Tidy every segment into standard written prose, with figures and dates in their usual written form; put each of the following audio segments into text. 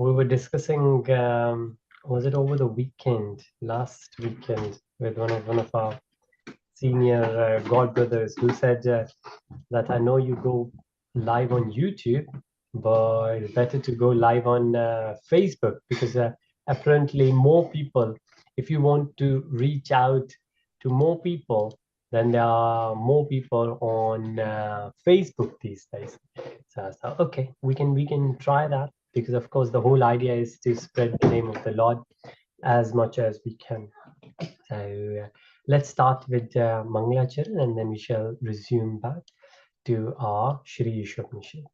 we were discussing, was it over the weekend, last weekend, with one of our senior god brothers who said that I know you go live on YouTube, but it's better to go live on Facebook because apparently more people, if you want to reach out to more people, then there are more people on Facebook these days. So I thought, okay, we can try that because of course the whole idea is to spread the name of the Lord as much as we can. So let's start with Mangalacharan and then we shall resume back to our Shri Īśopaniṣad,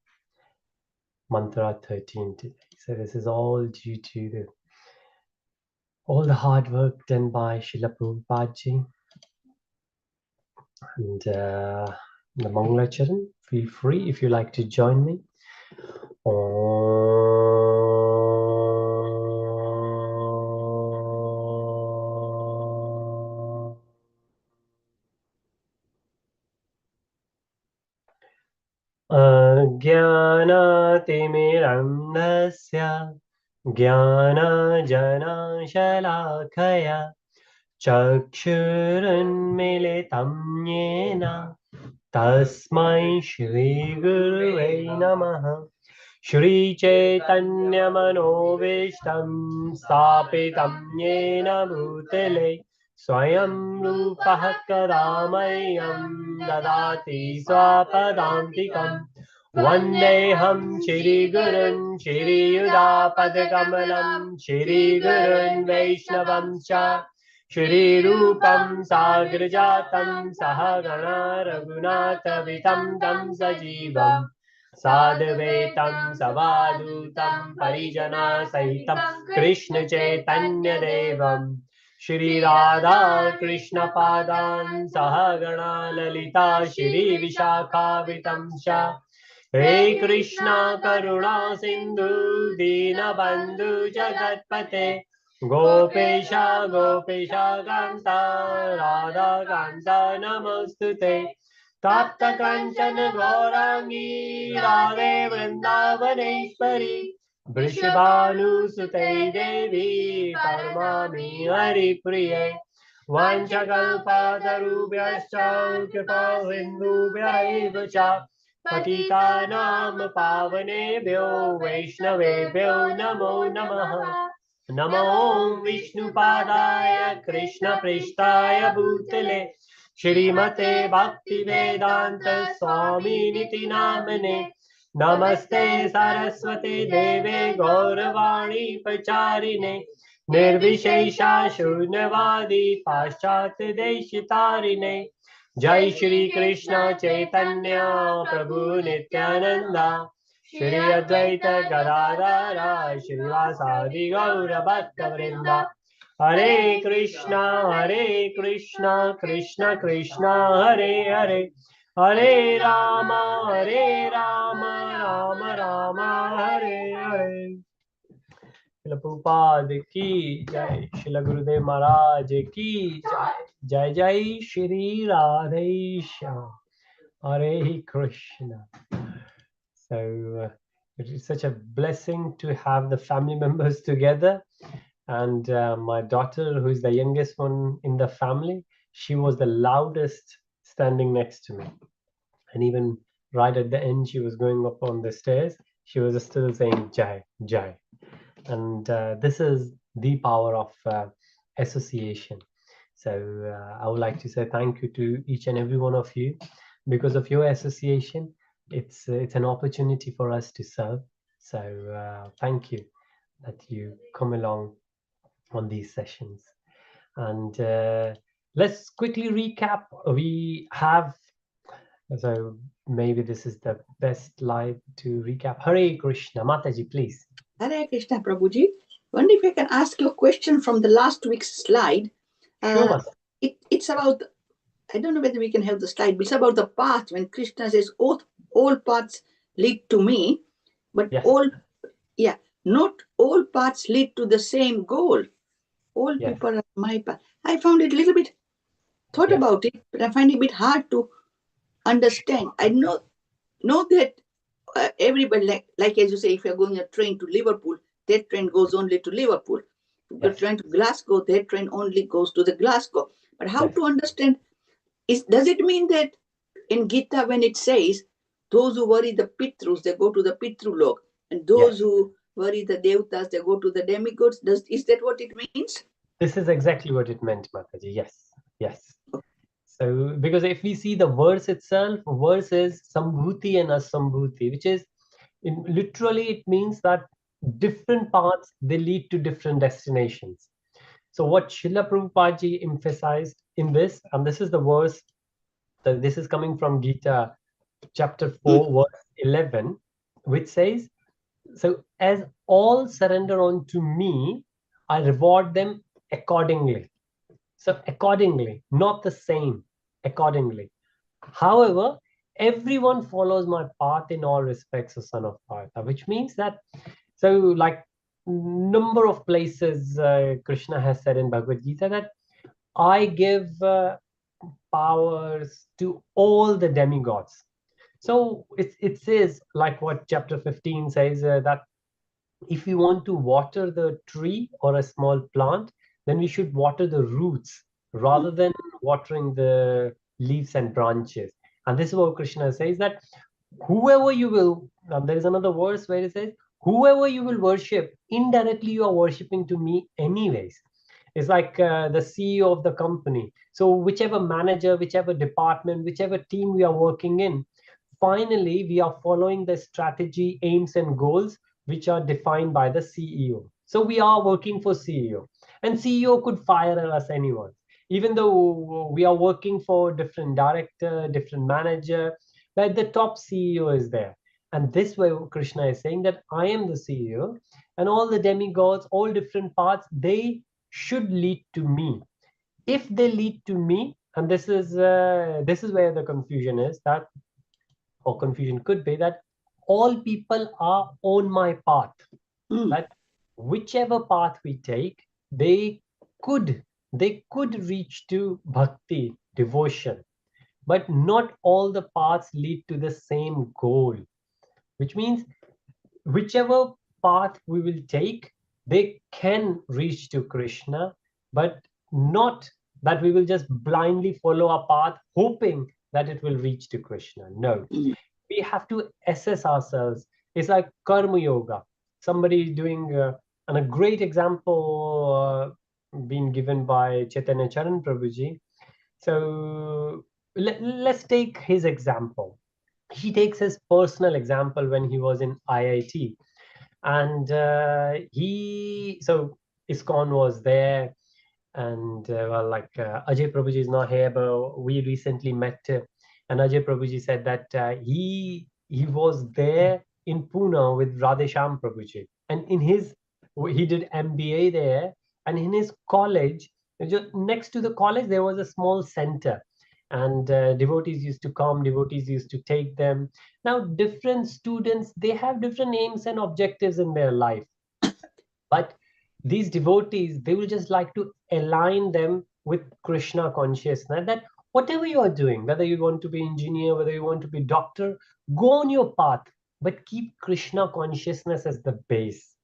Mantra 13 today. So this is all due to all the hard work done by Srila Prabhupada ji. And the Mangalacharan, feel free if you like to join me. ज्ञानातिमिरन्धस्य ज्ञानजनशलाकया चक्षुरुन्मिलितं येन तस्मै श्रीगुरुवे नमः। श्रीचैतन्यमनोभीष्टं स्थापितं येन भूतले स्वयं रूपः कदा मह्यं ददाति स्वपदान्तिकम्। वन्देऽहं श्रीगुरुन् श्रीयुतापदकमलं श्रीगुरुन् वैष्णवंश्च श्रीरूपं साग्रजातं सहगणा रघुनाथवितं तं सजीवम् साद्वैतं सवादूतं परिजनसहितं कृष्णचैतन्यदेवम् श्रीराधा कृष्णपादान् सहगणा ललिता श्रीविशाखावितं च हे कृष्णा करुणा सिन्धु दीनबन्धु जगत्पते गोपेश गोपेश कान्ता राधा कान्ता नमोऽस्तुते। तप्त कांचन गौरांगी राधे वृंदावनेश्वरी वृषभानुसुते देवी परमामि हरिप्रिये। वाञ्छकल्पतरुभ्यश्च कृपासिन्धुभ्यैव च पतितानां पावनेभ्यो वैष्णवेभ्यो नमो नमः। नमो विष्णुपादाय कृष्णपृष्ठाय भूतले श्रीमते भक्तिवेदांत स्वामिनिति नामने। नमस्ते सरस्वती देवे गौरवाणी प्रचारिणे निर्विशेषा शून्यवादी पाश्चात्य देशतारिणे। जय श्री कृष्ण चैतन्य प्रभु नित्यानंदा श्री अद्वैत गदाधर श्रीवासादि गौर भक्त वृंदा। हरे कृष्णा कृष्ण कृष्णा हरे हरे हरे राम राम राम हरे हरे। शिल प्रभुपाद की जय, शिल गुरुदेव महाराज की जय। जय जय श्री राधे श्याम, हरे Krishna. So it is such a blessing to have the family members together. And my daughter, who is the youngest one in the family, she was the loudest standing next to me. And even right at the end, she was going up on the stairs. She was still saying Jai, Jai. And this is the power of association. So I would like to say thank you to each and every one of you. Because of your association, it's an opportunity for us to serve. So thank you that you come along on these sessions. And let's quickly recap. We have, so maybe this is the best live to recap. Hare Krishna. Mataji, please. Hare Krishna, Prabhuji. Wonder if I can ask you a question from the last week's slide. Sure. It's about, I don't know whether we can have the slide, but it's about the path when Krishna says, all paths lead to me, but Yes. not all paths lead to the same goal. All Yes. people are my path. I found it a little bit, thought about it, but I find it a bit hard to understand. I know that everybody, like as you say, if you're going a train to Liverpool, that train goes only to Liverpool. If you're Yes. trying to Glasgow, that train only goes to the Glasgow. But how Yes. to understand? Does it mean that in Gita, when it says those who worry the Pitrus, they go to the Pitrulok, and those Yes. who worry the Devtas, they go to the demigods? Is that what it means? This is exactly what it meant, Mataji. Yes. Yes. So, because if we see the verse itself, verse is Sambhuti and Asambhuti, which is literally it means that different paths they lead to different destinations. So, what Srila Prabhupada ji emphasized in this, and this is the verse, this is coming from Gita, chapter 4, verse 11, which says, so as all surrender unto me, I reward them accordingly. So accordingly, not the same, accordingly. However, everyone follows my path in all respects, O son of Partha, which means that, so like number of places Krishna has said in Bhagavad Gita that I give powers to all the demigods. So it says, like what chapter 15 says, that if you want to water the tree or a small plant, then we should water the roots rather than watering the leaves and branches. And this is what Krishna says, that whoever you will, there is another verse where it says, whoever you will worship, indirectly you are worshiping to me anyways. It's like the CEO of the company. So whichever manager, whichever department, whichever team we are working in, finally we are following the strategy, aims and goals which are defined by the CEO. So we are working for CEO, and CEO could fire us anyone. Even though we are working for different director, different manager, but the top CEO is there. And this way Krishna is saying that I am the CEO, and all the demigods, all different parts, they should lead to me. If they lead to me, and this is where the confusion is, that, or confusion could be, that all people are on my path. Mm. That whichever path we take, they could reach to bhakti, devotion, but not all the paths lead to the same goal. Which means whichever path we will take, they can reach to Krishna, but not that we will just blindly follow a path hoping that it will reach to Krishna. No, Mm. we have to assess ourselves. It's like karma yoga. Somebody doing, and a great example being given by Chaitanya Charan Prabhuji. So let's take his example. He takes his personal example when he was in IIT, and so ISKCON was there, and well, like Ajay Prabhuji is not here, but we recently met, and Ajay Prabhuji said that he was there in Pune with Radhesham Prabhuji, and he did MBA there, and in his college, just next to the college, there was a small center, and devotees used to come, devotees used to take them. Now, different students, they have different aims and objectives in their life, but these devotees, they will just like to align them with Krishna consciousness, that whatever you are doing, whether you want to be engineer, whether you want to be doctor, go on your path, but keep Krishna consciousness as the base.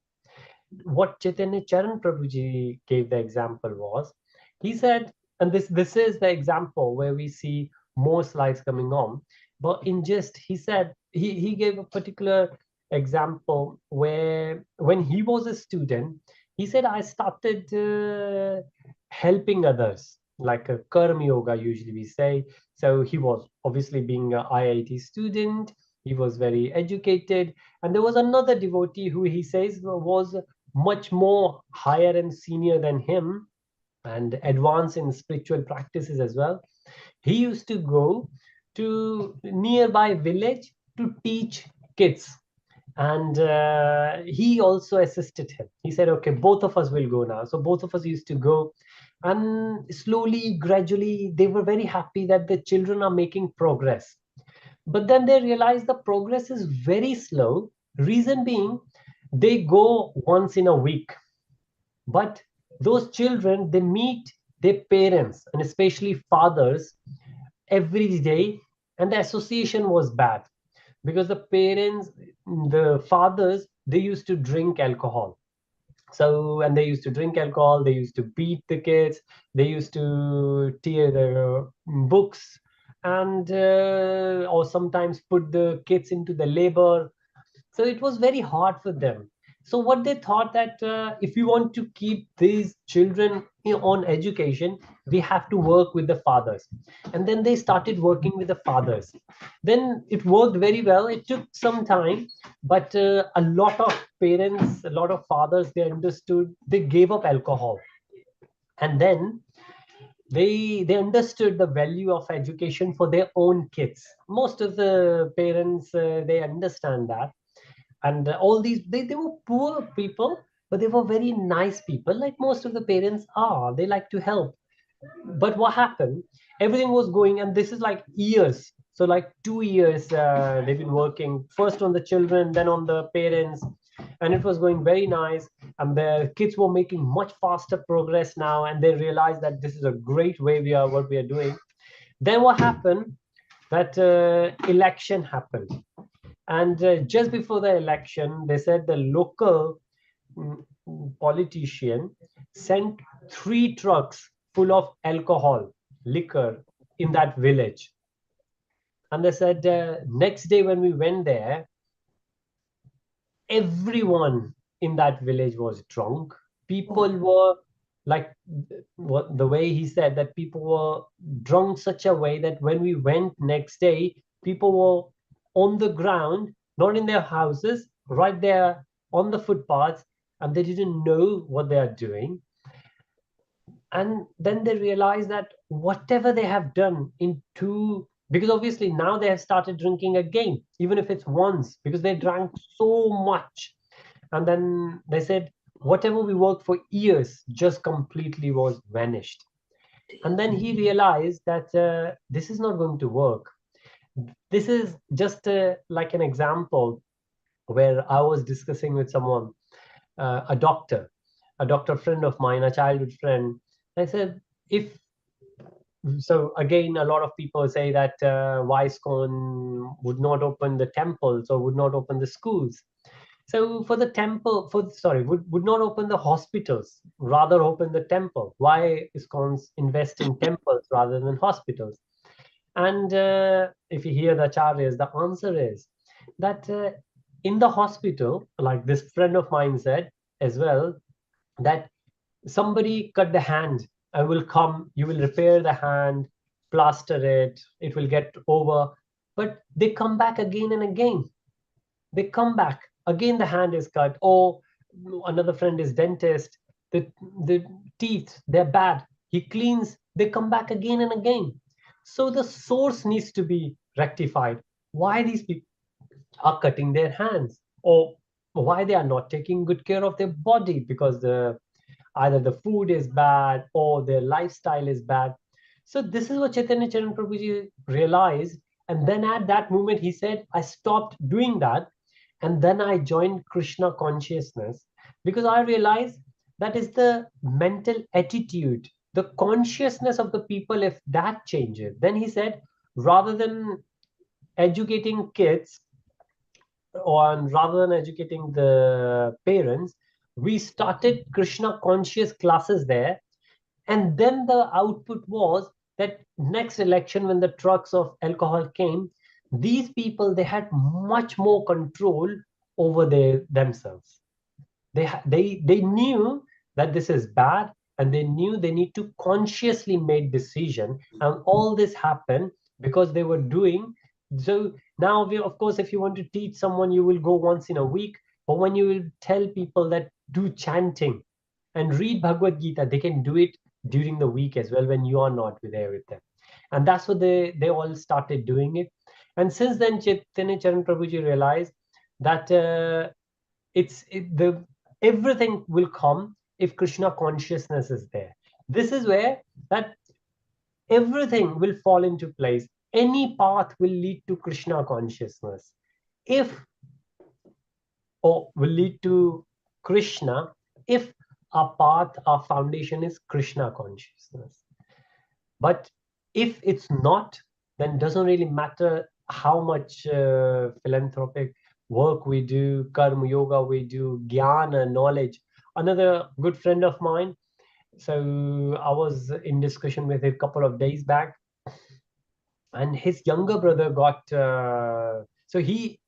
What Chaitanya Charan Prabhuji gave the example was, he said, and this is the example where we see more slides coming on, but in just, he said, he gave a particular example where when he was a student, he said, I started helping others, like a karma yoga, usually we say. So he was obviously being an IIT student, he was very educated, and there was another devotee who he says was much more higher and senior than him and advanced in spiritual practices as well. He used to go to nearby village to teach kids, and he also assisted him. He said, okay, both of us will go now. So both of us used to go, and slowly, gradually, they were very happy that the children are making progress. But then they realize the progress is very slow. Reason being, they go once in a week, but those children, they meet their parents and especially fathers every day, and the association was bad, because the parents, the fathers, they used to drink alcohol, So, and they used to drink alcohol, they used to beat the kids, they used to tear their books, and or sometimes put the kids into the labor. So it was very hard for them. So what they thought that if we want to keep these children on education, we have to work with the fathers. And then they started working with the fathers. Then it worked very well. It took some time, but a lot of parents, a lot of fathers, they understood, they gave up alcohol. And then they understood the value of education for their own kids. Most of the parents, they understand that. And all these, they were poor people, but they were very nice people, like most of the parents are. They like to help. But what happened, everything was going, and this is like years, so like 2 years, they've been working first on the children, then on the parents, and it was going very nice, and the kids were making much faster progress now, and they realized that this is a great way we are what we are doing. Then what happened, that election happened, and just before the election, they said the local mm, politician sent 3 trucks full of alcohol, liquor, in that village. And they said next day when we went there, everyone in that village was drunk. People were like, what the way he said, that people were drunk such a way that when we went next day, people were on the ground, not in their houses, right there on the footpaths, and they didn't know what they are doing. And then they realize that whatever they have done into, because obviously now they have started drinking again, even if it's once, because they drank so much. And then they said whatever we worked for years just completely was vanished. And then he realized that this is not going to work. This is just like an example where I was discussing with someone, a doctor friend of mine, a childhood friend. I said, if so, again, a lot of people say that Wisconsin would not open the temples or would not open the schools. So for the temple, would not open the hospitals, rather open the temple. Why ISKCON's invest in temples rather than hospitals? And if you hear the acharyas, the answer is that in the hospital, like this friend of mine said as well, that somebody cut the hand and will come, you will repair the hand, plaster it, it will get over. But they come back again and again. They come back again, the hand is cut. Or another friend is dentist, the teeth, they're bad, he cleans, they come back again and again. So the source needs to be rectified. Why these people are cutting their hands, or why they are not taking good care of their body, because either the food is bad or their lifestyle is bad. So this is what Chaitanya Charan Prabhuji realized. And then at that moment, he said, I stopped doing that. And then I joined Krishna consciousness, because I realized that is the mental attitude, the consciousness of the people. If that changes, then he said, rather than educating kids, or rather than educating the parents, we started Krishna conscious classes there. And then the output was that next election, when the trucks of alcohol came, these people, they had much more control over themselves. They knew that this is bad, and they knew they need to consciously make decision. And all this happened because they were doing. So now, of course, if you want to teach someone, you will go once in a week. But when you will tell people that do chanting and read Bhagavad Gita, they can do it during the week as well, when you are not there with them. And that's what they all started doing it. And since then, Chaitanya Charan Prabhuji realized that the everything will come if Krishna consciousness is there. This is where that everything will fall into place. Any path will lead to Krishna consciousness. If or will lead to Krishna if our path, our foundation is Krishna consciousness. But if it's not, then it doesn't really matter how much philanthropic work we do, karma yoga we do, jnana, knowledge. another good friend of mine. So I was in discussion with him a couple of days back, and his younger brother got. So we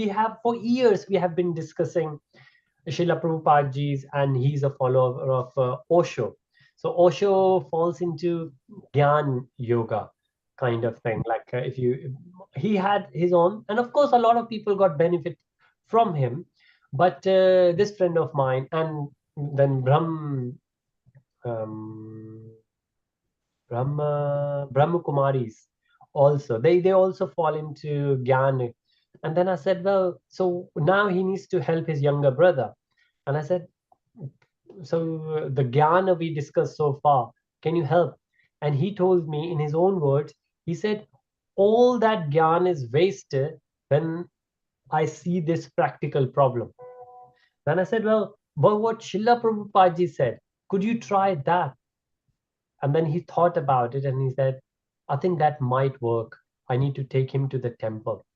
have for years we have been discussing Srila Prabhupada ji's, and he's a follower of Osho. So Osho falls into Gyan Yoga kind of thing. Like if you, he had his own, and of course a lot of people got benefit from him. But this friend of mine, and then um, Brahma Kumaris also, they also fall into Gyan. And then I said, well, so now he needs to help his younger brother. And I said, so the Gyana we discussed so far, can you help? And he told me in his own words, he said, all that Gyan is wasted when I see this practical problem. Then I said, well, but what Srila Prabhupada ji said, could you try that? And then he thought about it and he said, I think that might work. I need to take him to the temple.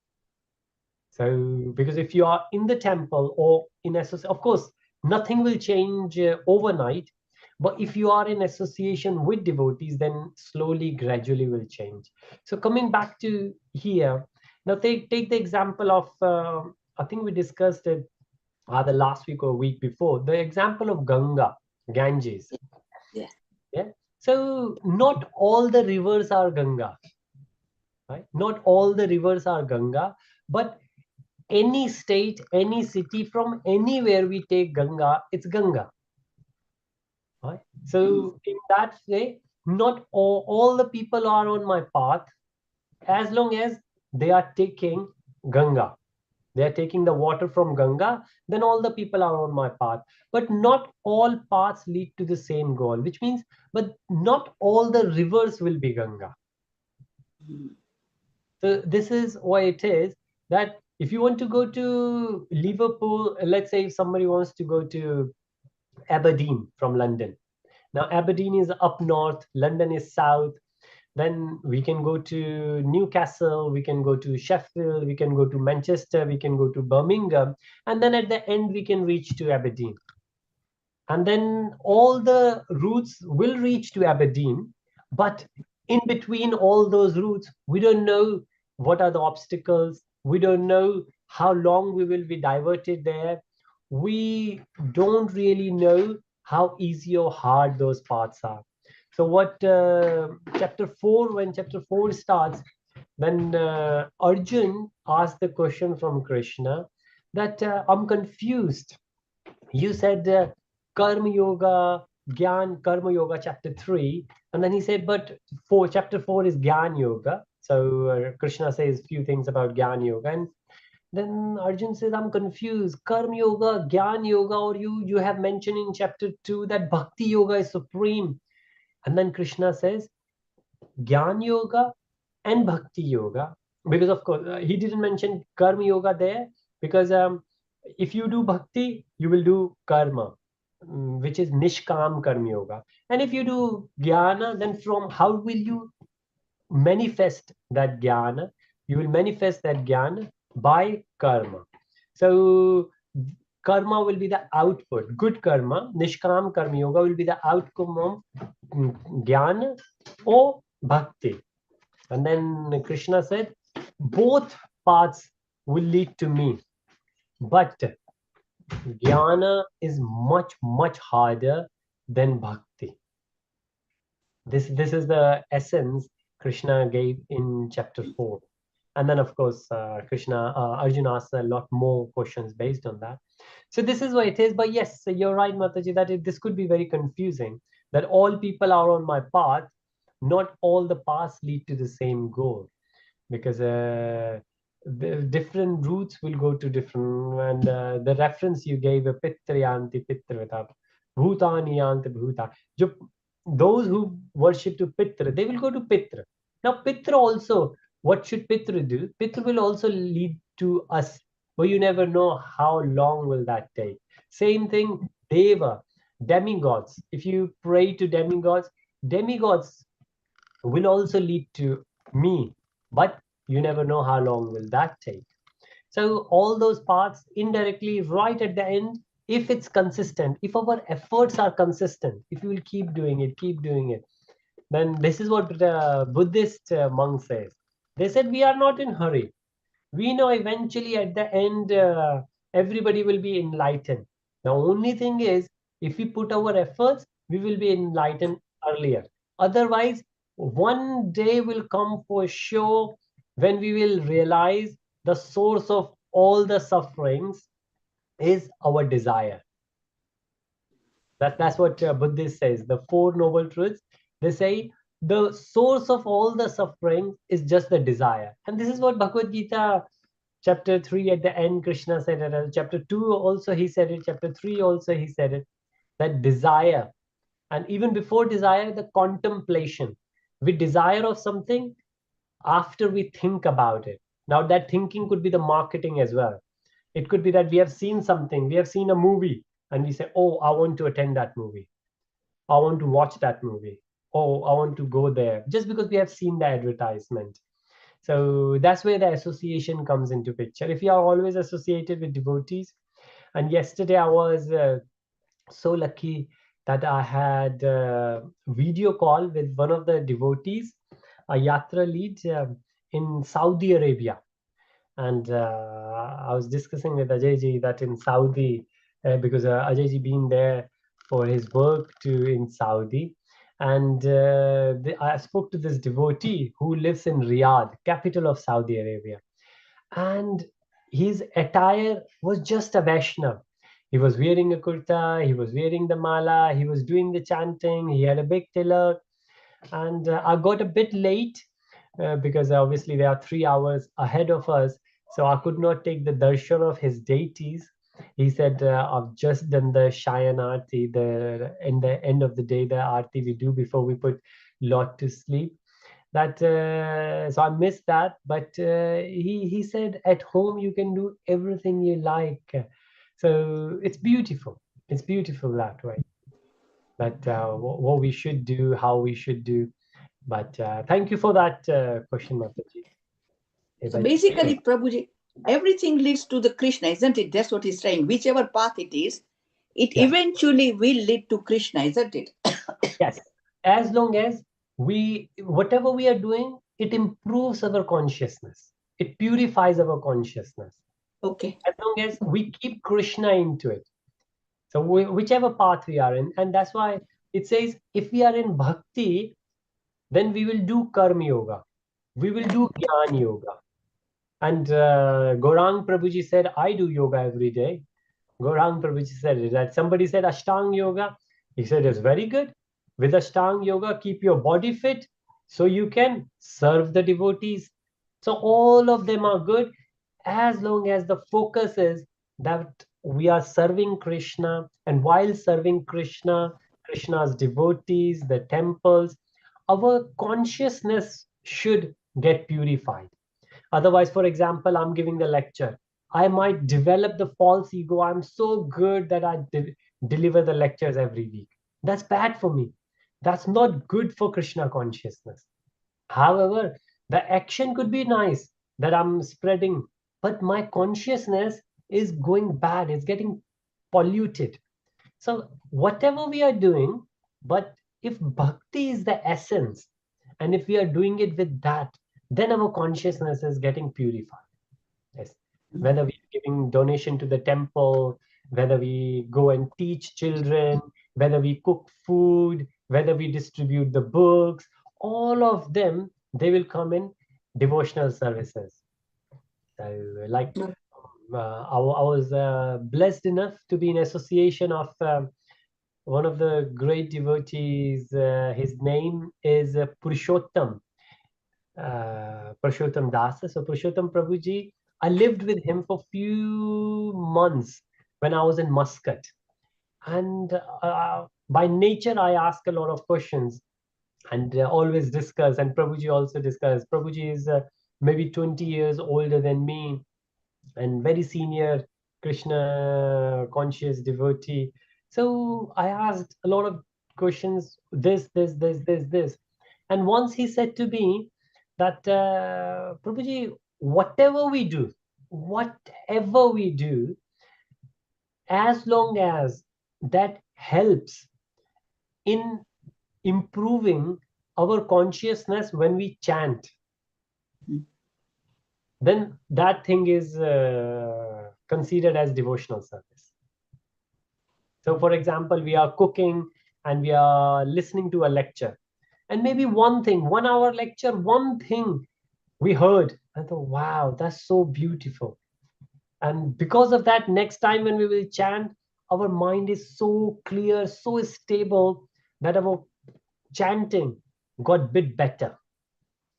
So, because if you are in the temple or in association, of course, nothing will change overnight. But if you are in association with devotees, then slowly, gradually will change. So, coming back to here, now take the example of, I think we discussed it either last week or week before, the example of Ganges. Yeah. Yeah. So, not all the rivers are Ganga, right? Not all the rivers are Ganga, but any state, any city, from anywhere we take Ganga, it's Ganga. Right? So in that way, not all the people are on my path as long as they are taking Ganga. They are taking the water from Ganga, then all the people are on my path. But not all paths lead to the same goal, which means, but not all the rivers will be Ganga. So this is why it is that if you want to go to Liverpool, let's say if somebody wants to go to Aberdeen from London. Now Aberdeen is up north, London is south. Then we can go to Newcastle, we can go to Sheffield, we can go to Manchester, we can go to Birmingham, and then at the end we can reach to Aberdeen. And then all the routes will reach to Aberdeen, but in between all those routes, we don't know what are the obstacles. We don't know how long we will be diverted there. We don't really know how easy or hard those paths are. So what chapter 4, when chapter 4 starts, when Arjun asked the question from Krishna that I'm confused. You said karma yoga, gyan karma yoga chapter 3, and then he said, but chapter 4 is gyan yoga. So Krishna says few things about gyan yoga, and then Arjun says, I'm confused. Karma yoga, gyan yoga, or you have mentioned in chapter 2 that bhakti yoga is supreme. And then Krishna says, Gyan Yoga and Bhakti Yoga, because of course he didn't mention Karma Yoga there, because if you do Bhakti, you will do Karma, which is Nishkam Karma Yoga. And if you do Jnana, then from how will you manifest that Jnana? You will manifest that Jnana by Karma. So karma will be the output. Good karma, Nishkam Karma Yoga will be the outcome of Jnana or Bhakti. And then Krishna said, both paths will lead to me. But Jnana is much, much harder than Bhakti. This is the essence Krishna gave in chapter 4. And then, of course, Arjuna asks a lot more questions based on that. So this is what it is. But yes, you're right, Mataji, that this could be very confusing, that all people are on my path. Not all the paths lead to the same goal, because the different routes will go to different, and the reference you gave, a pitrayanti pitrvita, bhutani yanti bhuta. Those who worship to Pitra, they will go to Pitra. Now, Pitra also, what should Pitra do? Pitra will also lead to us, but you never know how long will that take. Same thing, Deva, demigods. If you pray to demigods will also lead to me, but you never know how long will that take. So all those paths indirectly, right at the end, if it's consistent, if our efforts are consistent, if we will keep doing it, then this is what the Buddhist monk says. They said we are not in hurry. We know eventually at the end everybody will be enlightened. The only thing is, if we put our efforts, we will be enlightened earlier. Otherwise, one day will come for sure when we will realize the source of all the sufferings is our desire. That's what Buddhist says. The Four Noble Truths. They say the source of all the suffering is just the desire. And this is what Bhagavad Gita chapter 3 at the end, Krishna said it. Chapter 2 also he said it. Chapter 3 also he said it. That desire. And even before desire, the contemplation. We desire of something after we think about it. Now that thinking could be the marketing as well. It could be that we have seen something, we have seen a movie, and we say, oh, I want to attend that movie. I want to watch that movie. Oh, I want to go there, just because we have seen the advertisement. So that's where the association comes into picture. If you are always associated with devotees, and yesterday I was so lucky that I had a video call with one of the devotees, a yatra lead in Saudi Arabia. And I was discussing with Ajayji that in Saudi, because Ajayji been there for his work in Saudi, and I spoke to this devotee who lives in Riyadh, capital of Saudi Arabia, and his attire was just a Vaishnav. He was wearing a kurta, he was wearing the mala, he was doing the chanting, he had a big tilak, and I got a bit late because obviously they are 3 hours ahead of us, so I could not take the darshan of his deities. He said, I've just done the Shayan Aarti, in the end of the day, the Aarti we do before we put Lord to sleep. That so I missed that, but he said at home you can do everything you like. So it's beautiful. It's beautiful that way. That what we should do, how we should do. But thank you for that question, Mataji. So basically, Prabhuji, everything leads to the Krishna, isn't it? That's what he's saying. Whichever path it is, it Yeah. eventually will lead to Krishna, isn't it? Yes, as long as whatever we are doing, it improves our consciousness. It purifies our consciousness. Okay. As long as we keep Krishna into it. So whichever path we are in, and that's why it says if we are in bhakti, then we will do karma yoga. We will do jnana yoga. And Gaurang Prabhuji said, I do yoga every day. Gaurang Prabhuji said that somebody said Ashtang Yoga. He said it's very good. With Ashtang Yoga, keep your body fit so you can serve the devotees. So all of them are good as long as the focus is that we are serving Krishna, and while serving Krishna, Krishna's devotees, the temples, our consciousness should get purified. Otherwise, for example, I'm giving the lecture. I might develop the false ego. I'm so good that I deliver the lectures every week. That's bad for me. That's not good for Krishna consciousness. However, the action could be nice that I'm spreading, but my consciousness is going bad. It's getting polluted. So, whatever we are doing, but if bhakti is the essence, and if we are doing it with that, then our consciousness is getting purified. Yes. Whether we are giving donation to the temple, whether we go and teach children, whether we cook food, whether we distribute the books, all of them, they will come in devotional services. So, like I was blessed enough to be in association of one of the great devotees. His name is Purushottam. Purushottam Dasa. So Purushottam Prabhuji, I lived with him for few months when I was in Muscat. And by nature, I ask a lot of questions and always discuss. And Prabhuji also discuss. Prabhuji is maybe 20 years older than me and very senior Krishna conscious devotee. So I asked a lot of questions, this. And once he said to me that, Prabhuji, whatever we do, as long as that helps in improving our consciousness when we chant, then that thing is considered as devotional service. So for example, we are cooking and we are listening to a lecture, and maybe one thing, 1 hour lecture, one thing we heard, I thought, wow, that's so beautiful. And because of that, next time when we will chant, our mind is so clear, so stable, that our chanting got bit better.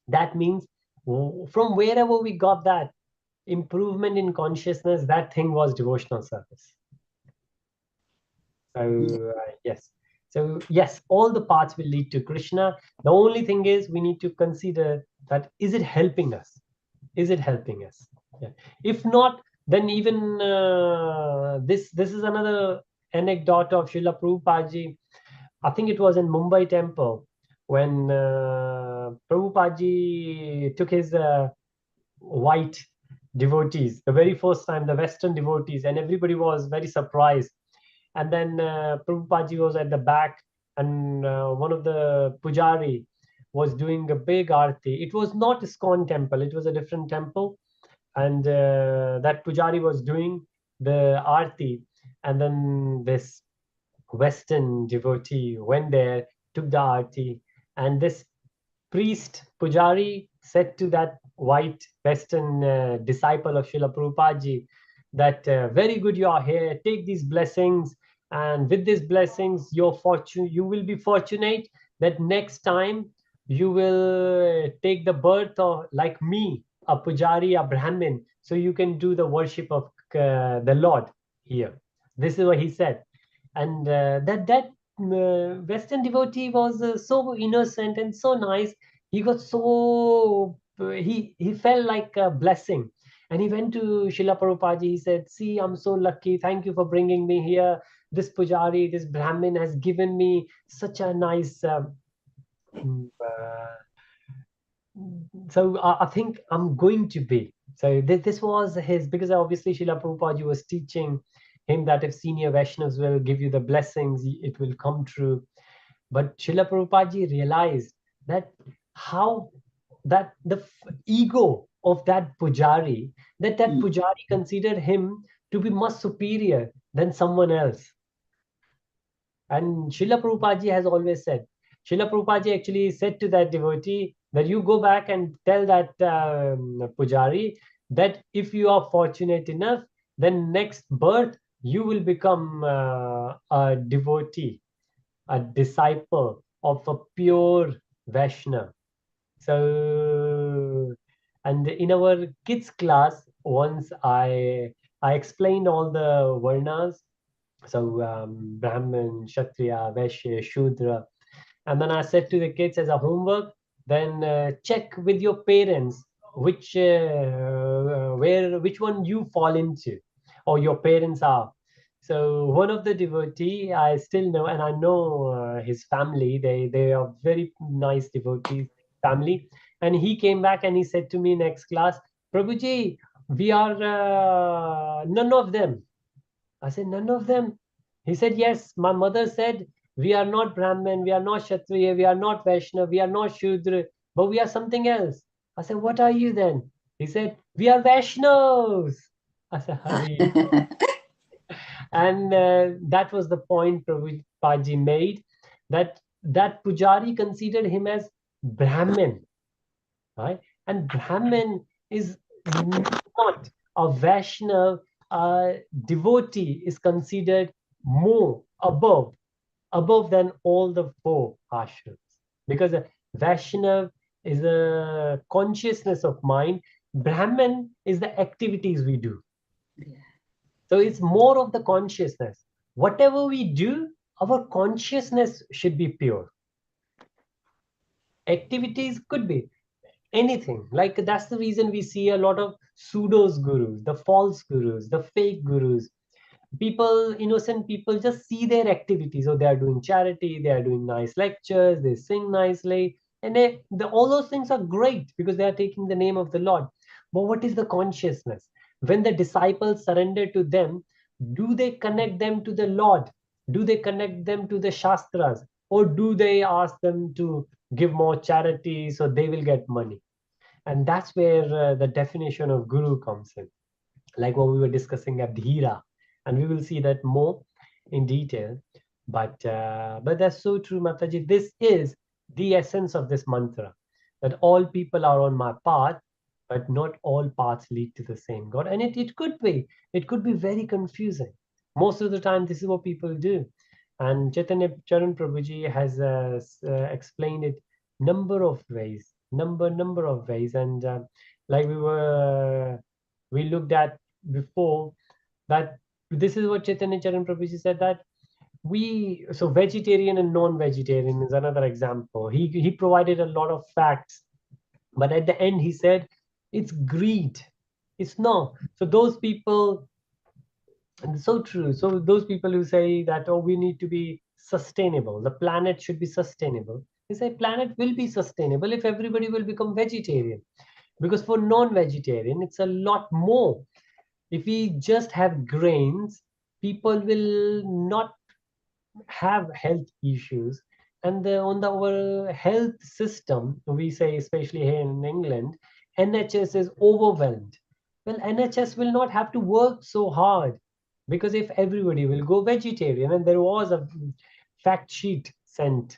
That means from wherever we got that improvement in consciousness, that thing was devotional service. So yes. So yes, all the paths will lead to Krishna. The only thing is we need to consider that, is it helping us? Is it helping us? Yeah. If not, then even this is another anecdote of Srila Prabhupada. I think it was in Mumbai temple when Prabhupada took his white devotees, the very first time, the Western devotees, and everybody was very surprised. And then Prabhupada was at the back, and one of the pujari was doing a big arti. It was not ISKCON temple, it was a different temple. And that pujari was doing the arti. And then this Western devotee went there, took the arti, and this priest pujari said to that white Western disciple of Srila Prabhupada that very good you are here, take these blessings, and with these blessings you will be fortunate that next time you will take the birth of, like me, a pujari, a Brahmin, so you can do the worship of the Lord here. This is what he said. And that Western devotee was so innocent and so nice. He got so he felt like a blessing, and he went to Srila Prabhupada. He said, "See, I'm so lucky. Thank you for bringing me here. This pujari, this Brahmin, has given me such a nice." Mm, so I think I'm going to be. So this was his, because obviously Srila Prabhupada was teaching him that if senior Vaishnavas will give you the blessings, it will come true. But Srila Prabhupada realized that how that the ego of that pujari, that pujari considered him to be much superior than someone else. And Srila Prabhupada has always said, Srila Prabhupada actually said to that devotee that you go back and tell that pujari that if you are fortunate enough, then next birth you will become a devotee, a disciple of a pure Vaishnava. So, and in our kids class, once I explained all the varnas, so Brahmin, Kshatriya, Vaishya, Shudra, and then I said to the kids as a homework, then check with your parents which which one you fall into, or your parents are. So one of the devotee I still know, and I know his family. They are very nice devotees family. And he came back and he said to me next class, Prabhuji, we are none of them. I said, none of them? He said, yes, my mother said, we are not Brahmin, we are not Kshatriya, we are not Vaishnava, we are not Shudra, but we are something else. I said, what are you then? He said, we are Vaishnavas. I said, Hari. And that was the point Prabhupada made, that that pujari considered him as Brahmin, right? And Brahmin is not a Vaishnav. Devotee is considered more above than all the four ashrams, because a Vaishnav is a consciousness of mind. Brahman is the activities we do. So it's more of the consciousness. Whatever we do, our consciousness should be pure. Activities could be anything. Like that's the reason we see a lot of pseudos gurus, the false gurus, the fake gurus. People, innocent people, just see their activities. So they are doing charity, they are doing nice lectures, they sing nicely, and all those things are great because they are taking the name of the Lord. But what is the consciousness? When the disciples surrender to them, do they connect them to the Lord? Do they connect them to the Shastras? Or do they ask them to give more charity so they will get money? And that's where the definition of guru comes in, like what we were discussing at Dhira. And we will see that more in detail. But that's so true, Mataji. This is the essence of this mantra, that all people are on my path, but not all paths lead to the same God. And it could be very confusing. Most of the time, this is what people do. And Chaitanya Charan Prabhuji has explained it number of ways, number of ways. And like we looked at before, that this is what Chaitanya Charan Prabhuji said, that so vegetarian and non-vegetarian is another example. He provided a lot of facts, but at the end he said it's greed. It's no. So those people, and so true. So those people who say that, oh, we need to be sustainable, the planet should be sustainable. They say planet will be sustainable if everybody will become vegetarian. Because for non-vegetarian, it's a lot more. If we just have grains, people will not have health issues. And on our health system, we say, especially here in England, NHS is overwhelmed. Well, NHS will not have to work so hard, because if everybody will go vegetarian, and there was a fact sheet sent,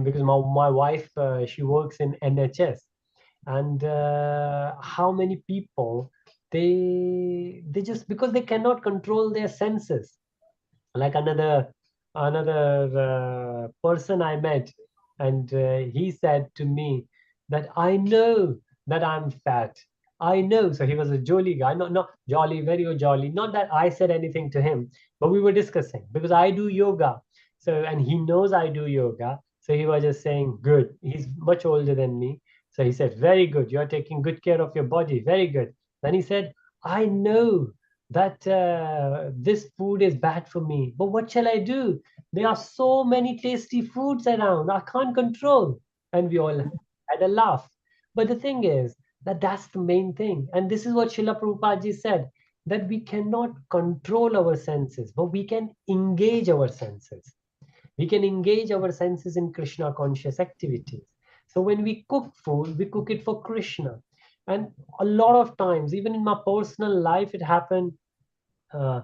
because my wife, she works in NHS, and how many people, they just, because they cannot control their senses, like another person I met, and he said to me that I know that I'm fat. I know. So he was a jolly guy, not jolly, very jolly. Not that I said anything to him, but we were discussing, because I do yoga. So, and he knows I do yoga. So he was just saying, good. He's much older than me. So he said, very good. You're taking good care of your body. Very good. Then he said, I know that this food is bad for me, but what shall I do? There are so many tasty foods around, I can't control. And we all had a laugh. But the thing is that that's the main thing. And this is what Srila Prabhupada ji said, that we cannot control our senses, but we can engage our senses. We can engage our senses in Krishna conscious activities. So when we cook food, we cook it for Krishna. And a lot of times, even in my personal life, it happened. uh,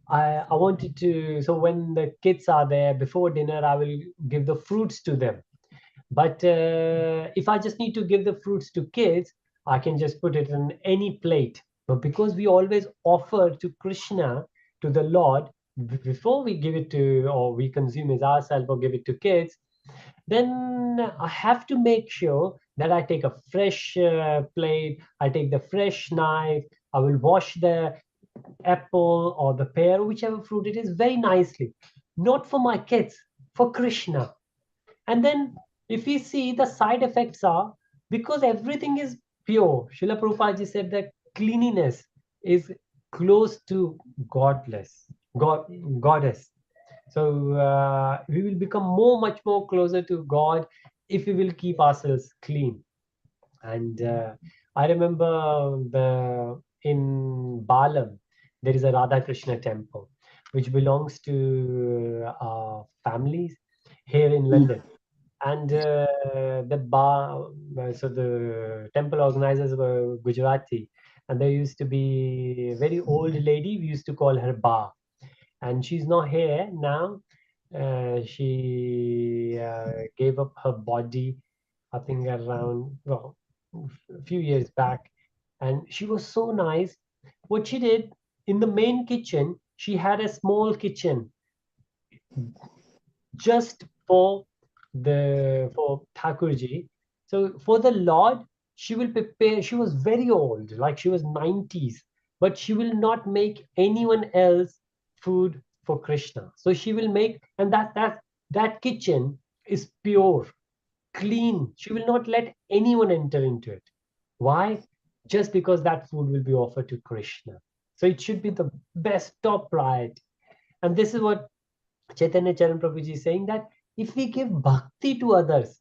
I wanted to, so when the kids are there before dinner, I will give the fruits to them. But if I just need to give the fruits to kids, I can just put it in any plate. But because we always offer to Krishna, to the Lord, before we give it to, or we consume it ourselves or give it to kids, then I have to make sure that I take a fresh plate, I take the fresh knife, I will wash the apple or the pear, whichever fruit it is, very nicely. Not for my kids, for Krishna. And then if we see, the side effects are, because everything is pure. Srila Prabhupada ji said that cleanliness is close to godless, God, goddess. So we will become much more closer to God if we will keep ourselves clean. And I remember in Balam, there is a Radha Krishna temple, which belongs to families here in London. And so the temple organizers were Gujarati, and there used to be a very old lady. We used to call her Ba, and she's not here now. She gave up her body, I think around, well, a few years back, and she was so nice. What she did, in the main kitchen, she had a small kitchen just for Thakurji. So for the Lord, she will prepare. She was very old, like she was 90s, but she will not make anyone else food for Krishna. So she will make, and that kitchen is pure, clean. She will not let anyone enter into it. Why? Just because that food will be offered to Krishna. So it should be the best top priority. And this is what Chaitanya Charan Prabhuji is saying, that if we give bhakti to others,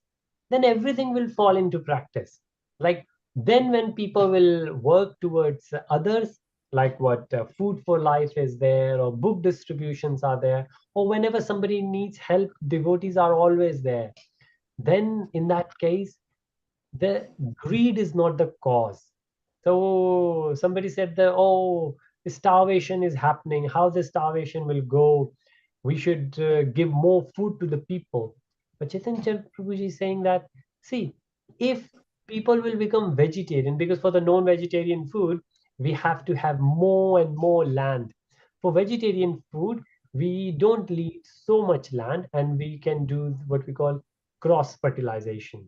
then everything will fall into practice. Like then when people will work towards others, like what Food for Life is there, or book distributions are there, or whenever somebody needs help, devotees are always there. Then in that case, the greed is not the cause. So somebody said that, oh, starvation is happening. How the starvation will go? We should give more food to the people. But Chaitanya Prabhuji is saying that, see, if people will become vegetarian, because for the non-vegetarian food, we have to have more and more land. For vegetarian food, we don't need so much land, and we can do what we call cross fertilization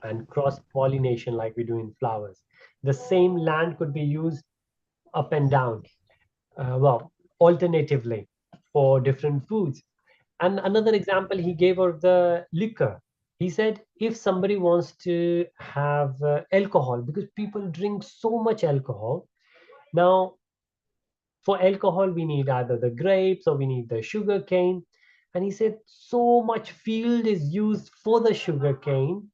and cross pollination like we do in flowers. The same land could be used up and down, well, alternatively for different foods. And another example he gave of the liquor. He said if somebody wants to have alcohol, because people drink so much alcohol. Now, for alcohol, we need either the grapes or we need the sugar cane. And he said so much field is used for the sugar cane.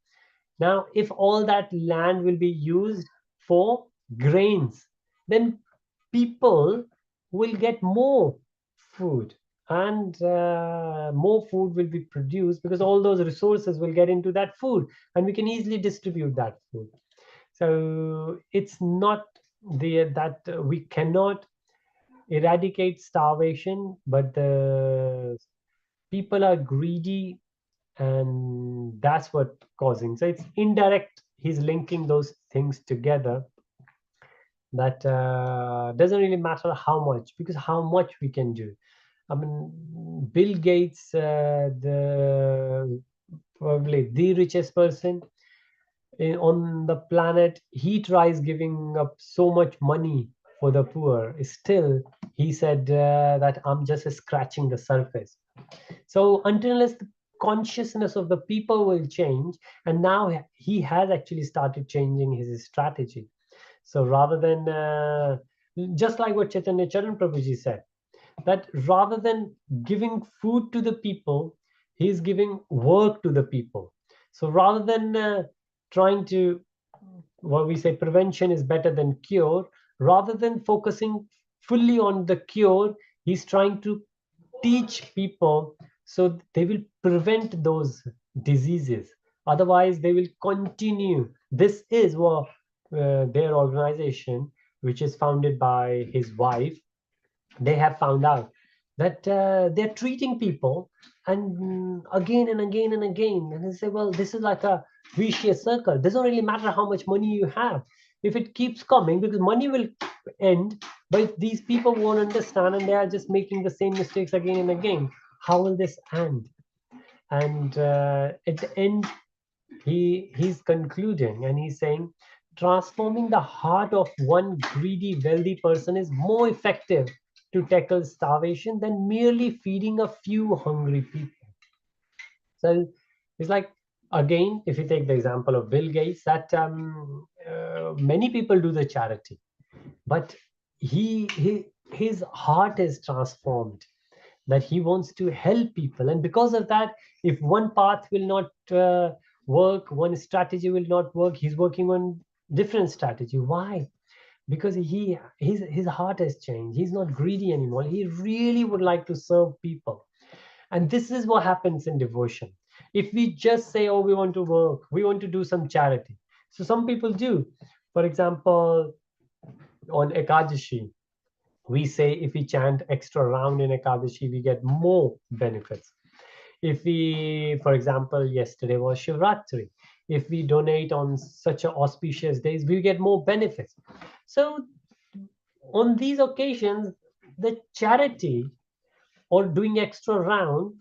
Now, if all that land will be used for grains, then people will get more food, and more food will be produced because all those resources will get into that food, and we can easily distribute that food. So it's not that we cannot eradicate starvation, but the people are greedy, and that's what causing. So it's indirect. He's linking those things together. That doesn't really matter how much, because how much we can do. I mean, Bill Gates, the probably the richest person on the planet, he tries giving up so much money for the poor. Still, he said that I'm just scratching the surface. So until unless the consciousness of the people will change, and now he has actually started changing his strategy. So rather than just like what Chaitanya Charan Prabhuji said, that rather than giving food to the people, he is giving work to the people. So rather than trying to, what we say, prevention is better than cure, rather than focusing fully on the cure, he's trying to teach people so they will prevent those diseases. Otherwise, they will continue. This is what their organization, which is founded by his wife, they have found out that they're treating people, and again and again and again, and they say, well, this is like a vicious circle. It doesn't really matter how much money you have if it keeps coming, because money will end. But if these people won't understand and they are just making the same mistakes again and again, how will this end? And at the end, he's concluding and he's saying transforming the heart of one greedy wealthy person is more effective to tackle starvation than merely feeding a few hungry people. So it's like, again, if you take the example of Bill Gates, that many people do the charity, but his heart is transformed, that he wants to help people. And because of that, if one path will not work, one strategy will not work, he's working on different strategy. Why? Because his heart has changed. He's not greedy anymore. He really would like to serve people. And this is what happens in devotion. If we just say, oh, we want to work, we want to do some charity, so some people do. For example, on Ekadashi, we say if we chant extra round in Ekadashi, we get more benefits. If we, for example, yesterday was Shivratri, if we donate on such auspicious days, we get more benefits. So on these occasions, the charity or doing extra round,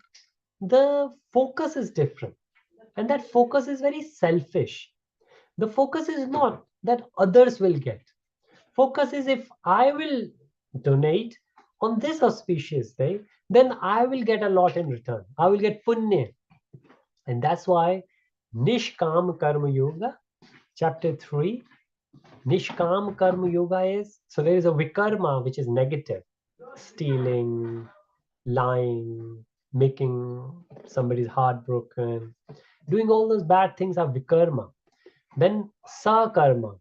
the focus is different. And that focus is very selfish. The focus is not that others will get. Focus is if I will donate on this auspicious day, then I will get a lot in return. I will get punya. And that's why Nishkam Karma Yoga, chapter 3, Nishkam Karma Yoga is, so there is a Vikarma, which is negative, stealing, lying, making somebody's heart broken, doing all those bad things are Vikarma. Then Sakarma,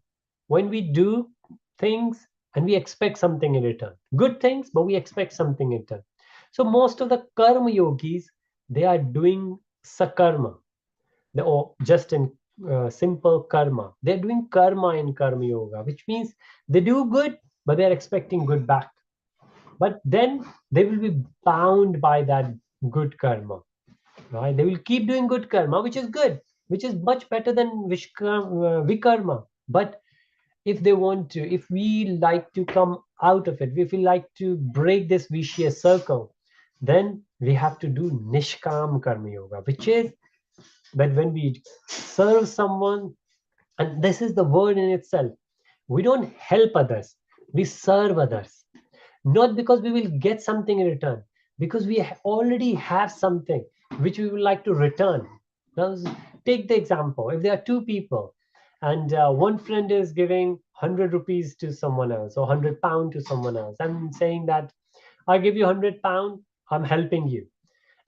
when we do things and we expect something in return. Good things, but we expect something in return. So most of the karma yogis, they are doing sakarma, or just in simple karma. They're doing karma in karma yoga, which means they do good, but they're expecting good back. But then they will be bound by that good karma, right? They will keep doing good karma, which is good, which is much better than vikarma. But if they want to, if we like to come out of it, if we like to break this vicious circle, then we have to do nishkam karma yoga, which is that when we serve someone, and this is the word in itself, we don't help others, we serve others. Not because we will get something in return, because we already have something which we would like to return. Now, take the example. If there are two people, and one friend is giving 100 rupees to someone else, or 100 pound to someone else, I'm saying that I give you 100 pound, I'm helping you.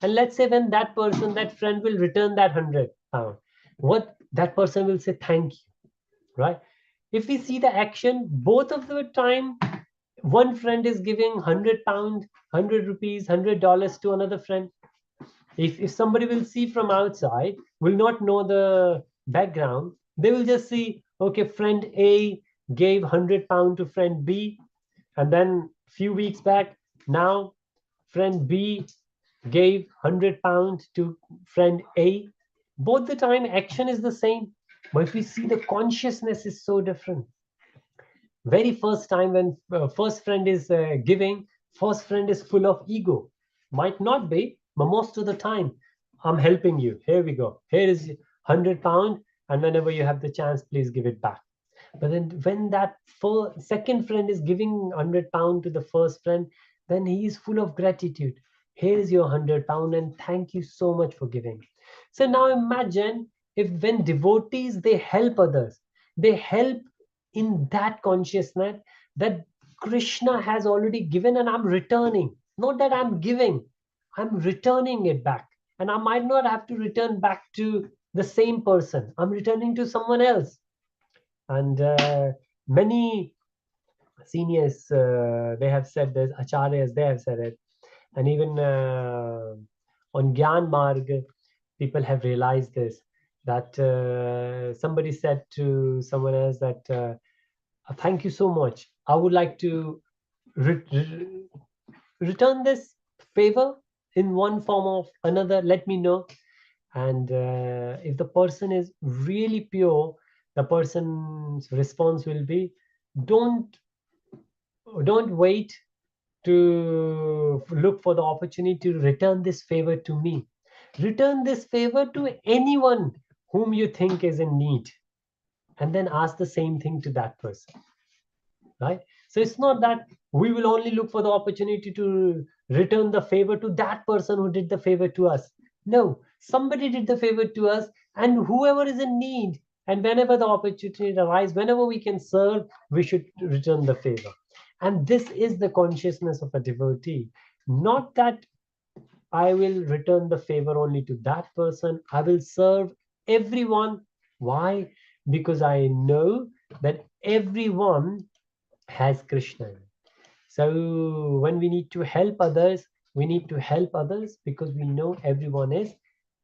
And let's say when that person, that friend will return that 100 pound, what that person will say, thank you, right? If we see the action, both of the time, one friend is giving 100 pound, 100 rupees, $100 to another friend. If somebody will see from outside, will not know the background, they will just see, okay, friend A gave 100 pound to friend B, and then few weeks back, now friend B gave 100 pounds to friend A. Both the time action is the same, but if we see, the consciousness is so different. Very first time when first friend is giving, first friend is full of ego. Might not be, but most of the time, I'm helping you. Here we go. Here is 100 pound, and whenever you have the chance, please give it back. But then when that second friend is giving 100 pound to the first friend, then he is full of gratitude. Here is your 100 pound, and thank you so much for giving. So now imagine, if when devotees, they help others, they help in that consciousness that Krishna has already given and I'm returning. Not that I'm giving, I'm returning it back. And I might not have to return back to the same person, I'm returning to someone else. And many seniors, they have said this, acharyas, they have said it. And even on Gyan Marg, people have realized this, that somebody said to someone else that, thank you so much. I would like to return this favor in one form or another. Let me know. And if the person is really pure, the person's response will be, don't don't wait to look for the opportunity to return this favor to me. Return this favor to anyone whom you think is in need, and then ask the same thing to that person, right? So it's not that we will only look for the opportunity to return the favor to that person who did the favor to us. No, somebody did the favor to us, and whoever is in need, and whenever the opportunity arises, whenever we can serve, we should return the favor. And this is the consciousness of a devotee. Not that I will return the favor only to that person, I will serve everyone. Why? Because I know that everyone has Krishna. So when we need to help others, we need to help others because we know everyone is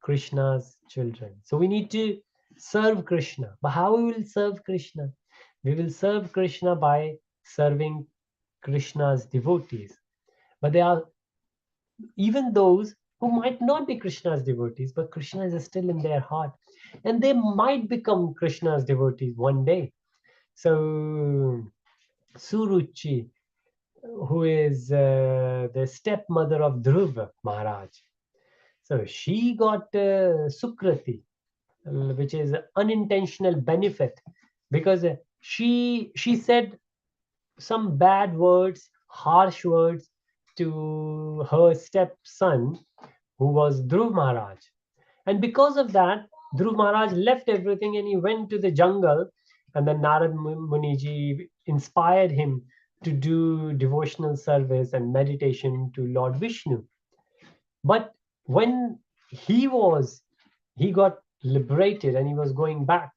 Krishna's children. So we need to serve Krishna. But how we will serve Krishna? We will serve Krishna by serving Krishna's devotees. But there are even those who might not be Krishna's devotees, but Krishna is still in their heart. And they might become Krishna's devotees one day. So Suruchi, who is the stepmother of Dhruva Maharaj. So she got Sukrati, which is unintentional benefit, because she said some bad words, harsh words to her stepson, who was Dhruv Maharaj. And because of that, Dhruv Maharaj left everything and he went to the jungle. And then Narad Muniji inspired him to do devotional service and meditation to Lord Vishnu. But when he got liberated and he was going back,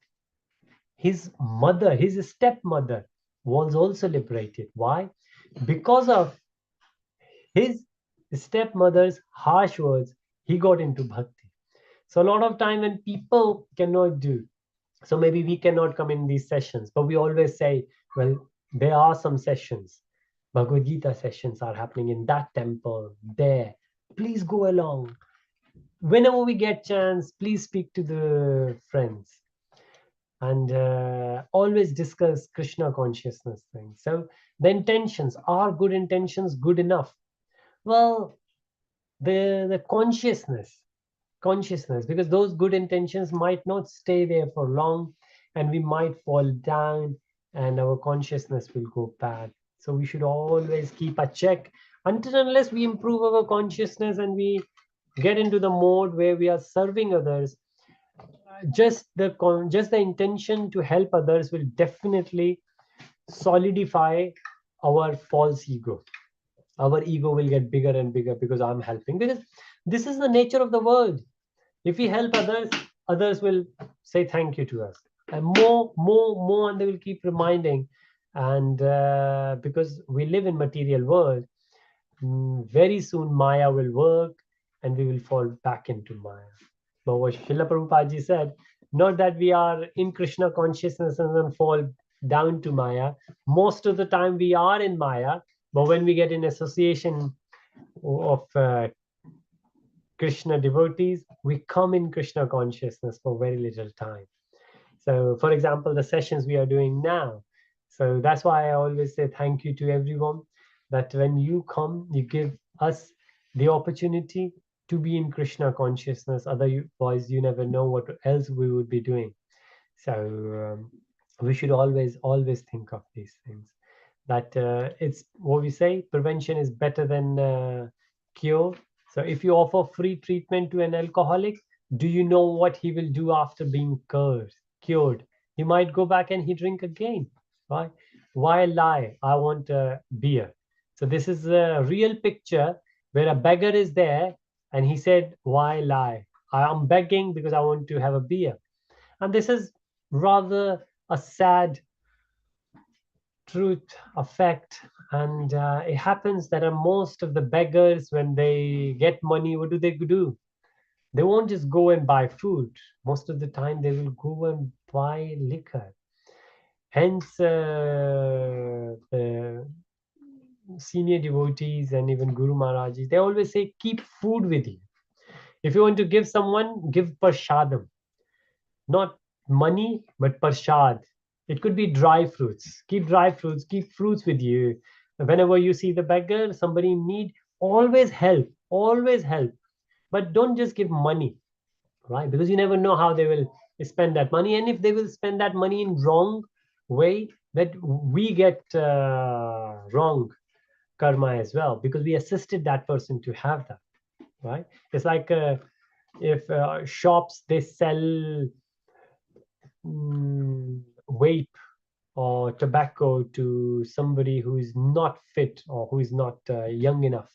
his mother, his stepmother, was also liberated. Why? Because of his stepmother's harsh words, he got into bhakti. So a lot of time when people cannot do, so maybe we cannot come in these sessions, but we always say, well, there are some sessions. Bhagavad Gita sessions are happening in that temple there. Please go along. Whenever we get chance, please speak to the friends and always discuss Krishna consciousness thing. So the intentions, are good intentions good enough? Well, the consciousness, because those good intentions might not stay there for long, and we might fall down and our consciousness will go bad. So we should always keep a check until unless we improve our consciousness and we get into the mode where we are serving others. Just the intention to help others will definitely solidify our false ego. Our ego will get bigger and bigger because I'm helping, because this is the nature of the world. If we help others, others will say thank you to us, and more, and they will keep reminding. And because we live in material world, very soon Maya will work and we will fall back into Maya. But what Srila Prabhupada ji said, not that we are in Krishna consciousness and then fall down to Maya. Most of the time we are in Maya, but when we get in association of Krishna devotees, we come in Krishna consciousness for very little time. So, for example, the sessions we are doing now. So that's why I always say thank you to everyone, that when you come, you give us the opportunity to be in Krishna consciousness. Otherwise, you never know what else we would be doing. So we should always think of these things. That it's what we say, prevention is better than cure. So if you offer free treatment to an alcoholic, do you know what he will do after being cured? He might go back and he drink again. Right? Why lie? I want a beer. So this is a real picture where a beggar is there and he said, why lie? I am begging because I want to have a beer. And this is rather a sad truth, a fact. And it happens that most of the beggars, when they get money, what do? They won't just go and buy food. Most of the time, they will go and buy liquor. Hence, the senior devotees and even Guru Maharaji, they always say, keep food with you. If you want to give someone, give prashadam. Not money, but prashad. It could be dry fruits. Keep dry fruits, keep fruits with you. Whenever you see the beggar, somebody in need, always help, always help. But don't just give money, right? Because you never know how they will spend that money. And if they will spend that money in wrong way, that we get wrong karma as well, because we assisted that person to have that, right? It's like if shops, they sell vape or tobacco to somebody who is not fit or who is not young enough,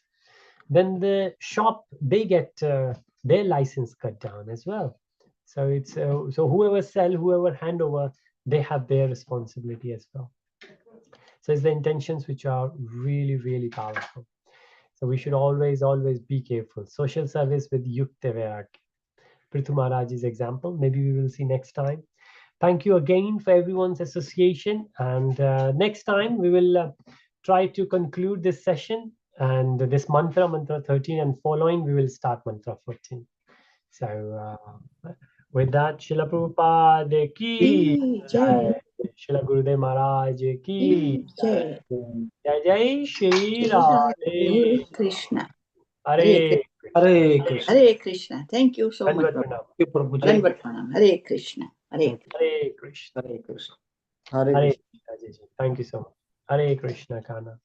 then the shop, they get their license cut down as well. So it's so whoever hand over, they have their responsibility as well. So it's the intentions which are really powerful. So we should always be careful. Social service with Yukta Vairagya. Prithu Maharaj's example, maybe we will see next time. Thank you again for everyone's association. And next time we will try to conclude this session. And this mantra 13, and following, we will start mantra 14. So with that, Srila Prabhupada ki jai. Srila Gurudev Maharaj ki Jai. jai. Jai Shri Hare Radhe. Krishna. Hare Hare Krishna. Hare Krishna. Thank you so much. Dandavat Pranam. Thank you, Prabhu Ji. Dandavat Pranam. Hare Krishna. Hare Hare Krishna. Hare Krishna. Hare Hare Krishna. Krishna. Thank you so much. Hare Krishna, Kana.